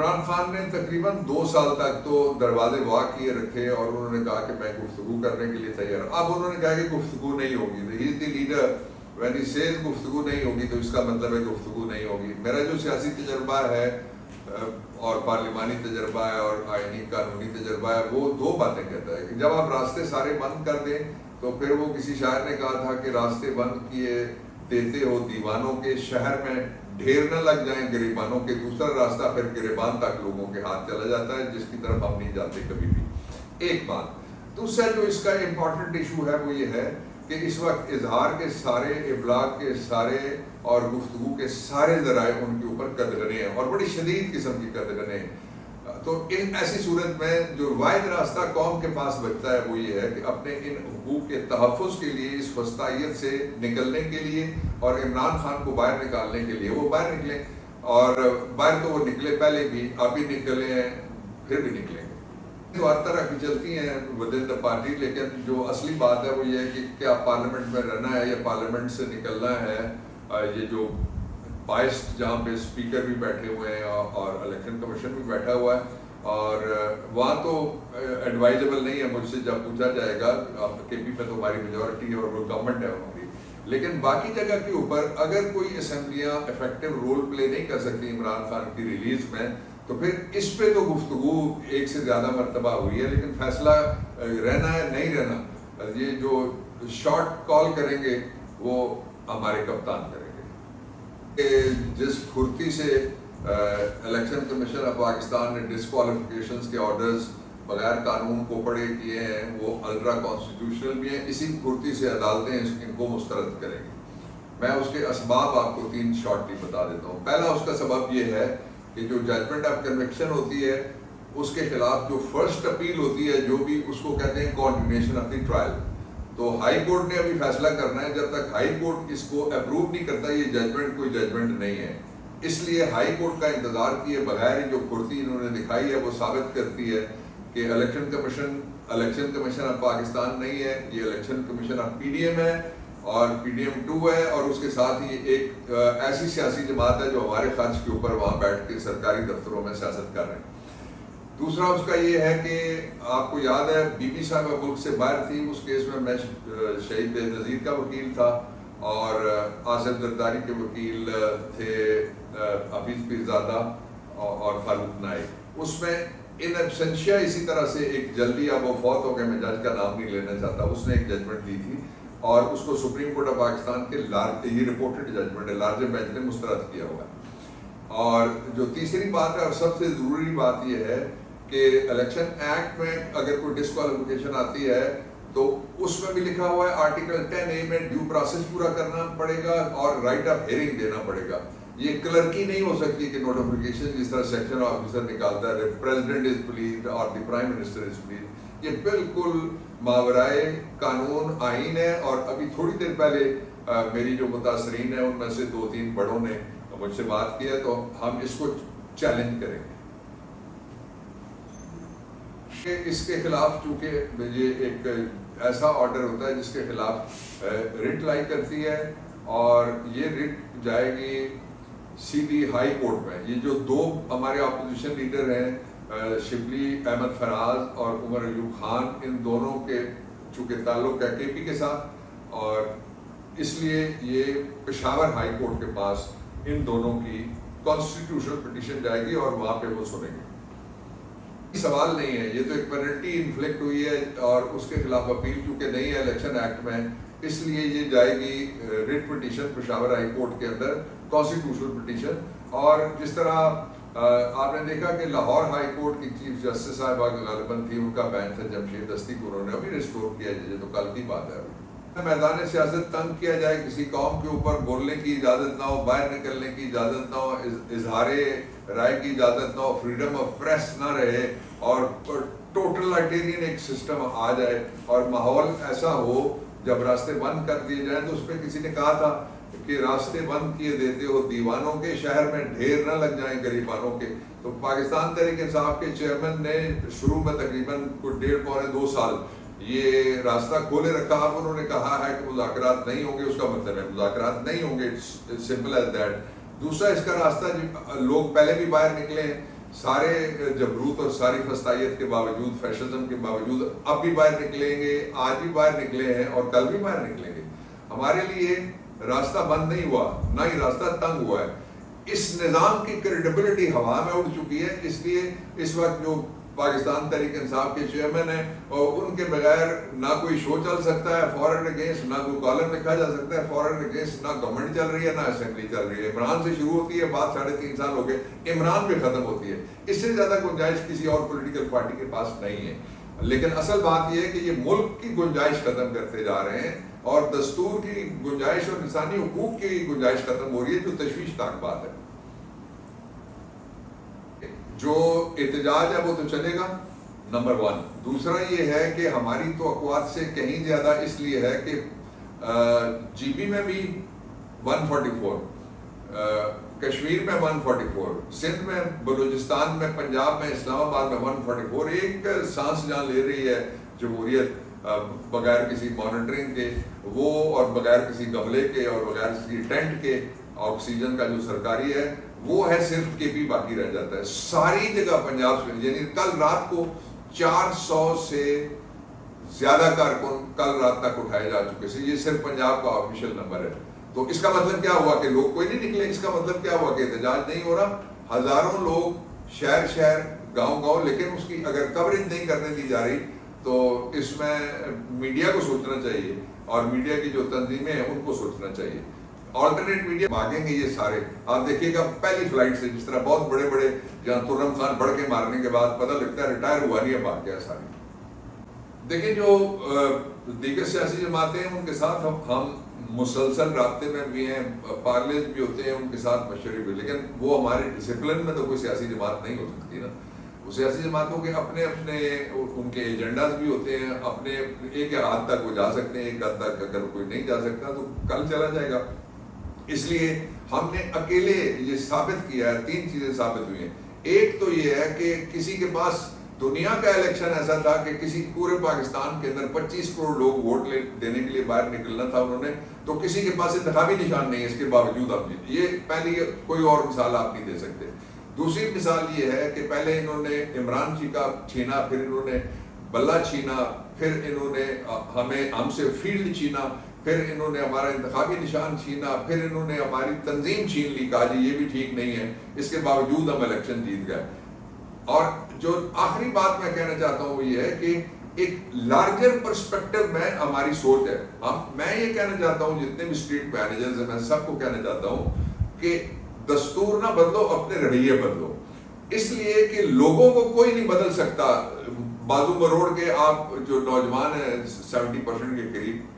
عمران خان نے تقریباً 2 سال تک تو دروازے وا کیے رکھے اور انہوں نے کہا کہ میں گفتگو کرنے کے لیے تیار ہوں. اب انہوں نے کہا کہ گفتگو نہیں ہوگی. He is the leader. When he says گفتگو نہیں ہوگی تو اس کا مطلب ہے گفتگو نہیں ہوگی. میرا جو سیاسی تجربہ ہے اور پارلیمانی تجربہ ہے اور آئینی قانونی تجربہ ہے وہ 2 باتیں کہتا ہے کہ جب آپ راستے سارے بند کر دیں تو پھر وہ کسی شاعر نے کہا تھا کہ راستے بند کیے دیتے ہو دیوانوں کے، شہر میں ڈھیر نہ لگ جائیں گریبانوں کے. دوسرا راستہ پھر گریبان تک لوگوں کے ہاتھ چلا جاتا ہے جس کی طرف ہم نہیں جاتے کبھی بھی. ایک بات. دوسرا جو اس کا امپورٹنٹ ایشو ہے وہ یہ ہے کہ اس وقت اظہار کے سارے، ابلاغ کے سارے اور گفتگو کے سارے ذرائع ان کے اوپر قدغنے ہیں اور بڑی شدید قسم کی قدغنے ہیں. تو ان ایسی صورت میں جو واحد راستہ قوم کے پاس بچتا ہے وہ یہ ہے کہ اپنے ان حقوق کے تحفظ کے لیے، اس وسطائیت سے نکلنے کے لیے اور عمران خان کو باہر نکالنے کے لیے وہ باہر نکلیں. اور باہر تو وہ نکلے پہلے بھی، ابھی نکلے ہیں، پھر بھی نکلیں گے. تو ہر طرح کی چلتی ہیں ودن دا پارٹی، لیکن جو اصلی بات ہے وہ یہ ہے کہ کیا پارلیمنٹ میں رہنا ہے یا پارلیمنٹ سے نکلنا ہے. یہ جو 22 جہاں پہ اسپیکر بھی بیٹھے ہوئے ہیں اور الیکشن کمیشن بھی بیٹھا ہوا ہے اور وہاں تو ایڈوائزبل نہیں ہے مجھ سے جب پوچھا جائے گا. کے پی میں تو ہماری میجورٹی ہے اور وہ گورنمنٹ ہے ہماری، لیکن باقی جگہ کے اوپر اگر کوئی اسمبلیاں افیکٹو رول پلے نہیں کر سکتی عمران خان کی ریلیز میں تو پھر اس پہ تو گفتگو ایک سے زیادہ مرتبہ ہوئی ہے. لیکن فیصلہ رہنا ہے نہیں رہنا، یہ جو شارٹ کال کریں گے وہ ہمارے کپتان کریں گے. کہ جس پھرتی سے الیکشن کمیشن آف پاکستان نے ڈسکوالیفیکیشنز کے آرڈرز بغیر قانون کو پڑھے کیے ہیں وہ الٹرا کانسٹیٹیوشنل بھی ہیں. اسی پھرتی سے عدالتیں ان کو مسترد کریں گی. میں اس کے اسباب آپ کو 3 شارٹلی بتا دیتا ہوں. پہلا اس کا سبب یہ ہے کہ جو ججمنٹ آف کنوکشن ہوتی ہے اس کے خلاف جو فرسٹ اپیل ہوتی ہے، جو بھی اس کو کہتے ہیں کنٹینیوشن آف دی ٹرائل، تو ہائی کورٹ نے ابھی فیصلہ کرنا ہے. جب تک ہائی کورٹ اس کو اپروو نہیں کرتا یہ ججمنٹ کوئی ججمنٹ نہیں ہے. اس لیے ہائی کورٹ کا انتظار کیے بغیر جو پھرتی انہوں نے دکھائی ہے وہ ثابت کرتی ہے کہ الیکشن کمیشن آف پاکستان نہیں ہے، یہ election commission of P D M ہے اور پی ڈی ایم 2 ہے، اور اس کے ساتھ ہی ایک ایسی سیاسی جماعت ہے جو ہمارے خرچ کے اوپر وہاں بیٹھ کے سرکاری دفتروں میں سیاست کر رہے ہیں. دوسرا اس کا یہ ہے کہ آپ کو یاد ہے بی بی صاحبہ ملک سے باہر تھی. اس کیس میں شہید بے نظیر کا وکیل تھا اور آصف زرداری کے وکیل تھے حفیظ پیرزادہ اور فاروق نائک. اس میں ان ایبسنشیا اسی طرح سے ایک جلدی، اب وہ فوت ہو گئے، میں جج کا نام نہیں لینا چاہتا، اس نے ایک ججمنٹ دی تھی اور اس کو سپریم کورٹ آف پاکستان کے یہ رپورٹڈ ججمنٹ ہے، لارجر بینچ نے مسترد کیا ہوا ہے. اور جو تیسری بات ہے اور سب سے ضروری بات یہ ہے کہ الیکشن ایکٹ میں اگر کوئی ڈسکوالیفیکیشن آتی ہے تو اس میں بھی لکھا ہوا ہے آرٹیکل 10A میں ڈیو پروسیس پورا کرنا پڑے گا اور رائٹ آف ہیئرنگ دینا پڑے گا. یہ کلرکی نہیں ہو سکتی کہ نوٹیفیکیشن جس طرح سیکشن آفیسر نکالتا ہے پریزیڈنٹ از پلیزڈ اور the prime minister is pleased. یہ بالکل ماورائے قانون آئین ہے. اور ابھی تھوڑی دیر پہلے میری جو متاثرین ہیں ان میں سے 2-3 بڑوں نے مجھ سے بات کی ہے تو ہم اس کو چیلنج کریں گے کہ اس کے خلاف، چونکہ یہ ایک ایسا آرڈر ہوتا ہے جس کے خلاف رٹ لائی کرتی ہے اور یہ رٹ جائے گی سیدھی ہائی کورٹ میں. یہ جو 2 ہمارے اپوزیشن لیڈر ہیں شبلی احمد فراز اور عمر ایوب خان، ان دونوں کے چونکہ تعلق ہے کے پی کے ساتھ اور اس لیے یہ پشاور ہائی کورٹ کے پاس ان دونوں کی کانسٹیٹیوشنل پٹیشن جائے گی اور وہاں پہ وہ سنیں گے. سوال نہیں ہے، یہ تو ایک پینلٹی انفلکٹ ہوئی ہے اور اس کے خلاف اپیل چونکہ نہیں ہے الیکشن ایکٹ میں، اس لیے یہ جائے گی writ petition Peshawar high court کے اندر، کانسٹیٹیوشنل پٹیشن. اور جس طرح آپ نے دیکھا کہ لاہور ہائی کورٹ کی چیف جسٹس صاحبہ غالباً تھی، ان کا بینچ تھا جمشید دستی کو انہوں نے ابھی ریسٹور کیا، یہ تو کل کی بات ہے. میدان سیاست تنگ کیا جائے، کسی قوم کے اوپر بولنے کی اجازت نہ ہو، باہر نکلنے کی اجازت نہ ہو، اظہار رائے کی اجازت نہ ہو، فریڈم آف پریس نہ رہے اور ٹوٹلائٹیرین ایک سسٹم آ جائے اور ماحول ایسا ہو جب راستے بند کر دیے جائیں. تو اس پہ کسی نے کہا تھا کہ راستے بند کیے دیتے ہو دیوانوں کے، شہر میں ڈھیر نہ لگ جائیں گریبانوں کے. تو پاکستان تحریک انصاف کے چیئرمین نے شروع میں تقریباً کوئی 1.5-2 سال یہ راستہ کھولے رکھا. اب انہوں نے کہا ہے کہ مذاکرات نہیں ہوں گے، اس کا مطلب ہے مذاکرات نہیں ہوں گے، سمپل ایز دیٹ. دوسرا اس کا راستہ لوگ پہلے بھی باہر نکلے ہیں سارے جبروت اور ساری فسطائیت کے باوجود، فیشزم کے باوجود اب بھی باہر نکلیں گے، آج بھی باہر نکلے ہیں اور کل بھی باہر نکلیں گے. ہمارے لیے راستہ بند نہیں ہوا، نہ ہی راستہ تنگ ہوا ہے. اس نظام کی کریڈیبلٹی ہوا میں اڑ چکی ہے. اس لیے اس وقت جو پاکستان تحریک انصاف کے چیئرمین ہیں اور ان کے بغیر نہ کوئی شو چل سکتا ہے فورن اگینسٹ، نہ کوئی کالم لکھا جا سکتا ہے فورن اگینسٹ، نہ گورنمنٹ چل رہی ہے نہ اسمبلی چل رہی ہے. عمران سے شروع ہوتی ہے بات، 3.5 سال ہو گئے، عمران پہ ختم ہوتی ہے. اس سے زیادہ گنجائش کسی اور پولیٹیکل پارٹی کے پاس نہیں ہے. لیکن اصل بات یہ ہے کہ یہ ملک کی گنجائش ختم کرتے جا رہے ہیں اور دستور کی گنجائش اور انسانی حقوق کی گنجائش ختم ہو رہی ہے، جو تشویشناک بات ہے. جو احتجاج ہے وہ تو چلے گا، نمبر 1. دوسرا یہ ہے کہ ہماری توقعات سے کہیں زیادہ اس لیے ہے کہ جی بی میں بھی 144، کشمیر میں 144، سندھ میں، بلوچستان میں، پنجاب میں، اسلام آباد میں 144. ایک سانس جان لے رہی ہے جمہوریت بغیر کسی مانیٹرنگ کے، وہ اور بغیر کسی گملے کے اور بغیر کسی ٹینٹ کے. آکسیجن کا جو سرکاری ہے وہ ہے صرف کے پی باقی رہ جاتا ہے ساری جگہ پنجاب سے. یعنی کل رات کو 400 سے زیادہ کارکن کل رات تک اٹھائے جا چکے تھے. یہ صرف پنجاب کا آفیشیل نمبر ہے. تو اس کا مطلب کیا ہوا کہ لوگ کوئی نہیں نکلے. اس کا مطلب کیا ہوا کہ احتجاج نہیں ہو رہا. ہزاروں لوگ شہر شہر گاؤں گاؤں، لیکن اس کی اگر کوریج نہیں کرنے دی جا رہی تو اس میں میڈیا کو سوچنا چاہیے اور میڈیا کی جو تنظیمیں ہیں ان کو سوچنا چاہیے. آلٹرنیٹ میڈیا بھاگیں گے یہ سارے. آپ دیکھیے گا پہلی فلائٹ سے جس طرح بہت بڑے بڑے جہاں ترم خان بڑھ کے مارنے کے بعد پتہ لگتا ہے ریٹائر ہوا نہیں ہے، بھاگ گیا سارے. دیکھیں جو دیگر سیاسی جماعتیں ہیں ان کے ساتھ ہم مسلسل رابطے میں بھی ہیں، پارلیز بھی ہوتے ہیں ان کے ساتھ، مشورے بھی، لیکن وہ ہمارے ڈسپلن میں تو کوئی سیاسی جماعت نہیں ہو سکتی نا. وہ سیاسی جماعتوں کے اپنے اپنے ان کے ایجنڈاز بھی ہوتے ہیں، اپنے ایک حد تک وہ جا سکتے ہیں، ایک حد تک اگر کوئی نہیں جا سکتا تو کل چلا جائے گا. اس لیے ہم نے اکیلے یہ ثابت کیا ہے، 3 چیزیں ثابت ہوئی ہیں. ایک تو یہ ہے کہ کسی کے پاس دنیا کا الیکشن ایسا تھا کہ کسی پورے پاکستان کے اندر 25 کروڑ لوگ ووٹ دینے کے لیے باہر نکلنا تھا انہوں نے، تو کسی کے پاس انتخابی نشان نہیں ہے، اس کے باوجود آپ جیتے. یہ پہلی کوئی اور مثال آپ نہیں دے سکتے. دوسری مثال یہ ہے کہ پہلے انہوں نے عمران جی کا چھینا، پھر انہوں نے بلہ چھینا، پھر انہوں نے ہم سے فیلڈ چھینا، پھر انہوں نے ہمارا انتخابی نشان چھینا، پھر انہوں نے ہماری تنظیم چھین لی، کہا جی یہ بھی ٹھیک نہیں ہے. اس کے باوجود ہم الیکشن جیت گئے. اور جو آخری بات میں کہنا چاہتا ہوں وہ یہ ہے کہ ایک لارجر پرسپیکٹو میں ہماری سوچ ہے. میں یہ کہنا چاہتا ہوں جتنے بھی اسٹریٹ مینیجرز ہیں، میں سب کو کہنا چاہتا ہوں کہ دستور نہ بدلو، اپنے رویے بدلو. اس لیے کہ لوگوں کو کوئی نہیں بدل سکتا. بازو مروڑ کے آپ جو نوجوان ہیں 70% کے قریب